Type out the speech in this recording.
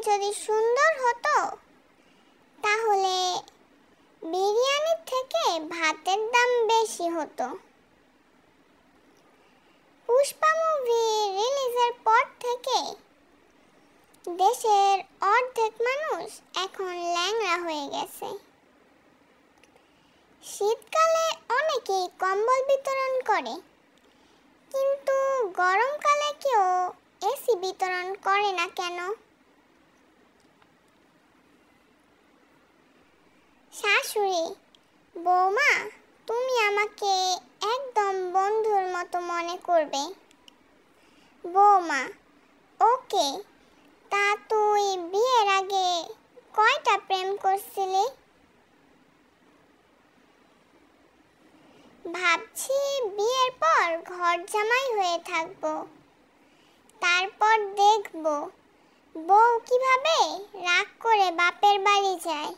যদি সুন্দর হতো তাহলে বিরিয়ানির থেকে ভাতের দাম বেশি হতো। পুষ্পা মুভি রিলিজের পর থেকে দেশের অর্ধেক মানুষ এখন ল্যাংড়া হয়ে গেছে। শীতকালে অনেকেই কম্বল বিতরণ করে, কিন্তু গরমকালে কেউ এসি বিতরণ করে না কেন? শাশুড়ি: বৌমা, তুমি আমাকে একদম বন্ধুর মতো মনে করবে। বৌমা: ওকে, তা তুই বিয়ের আগে কয়টা প্রেম করছিলি? ভাবছি বিয়ের পর ঘর জামাই হয়ে থাকবো, তারপর দেখব বউ কিভাবে রাগ করে বাপের বাড়ি যায়।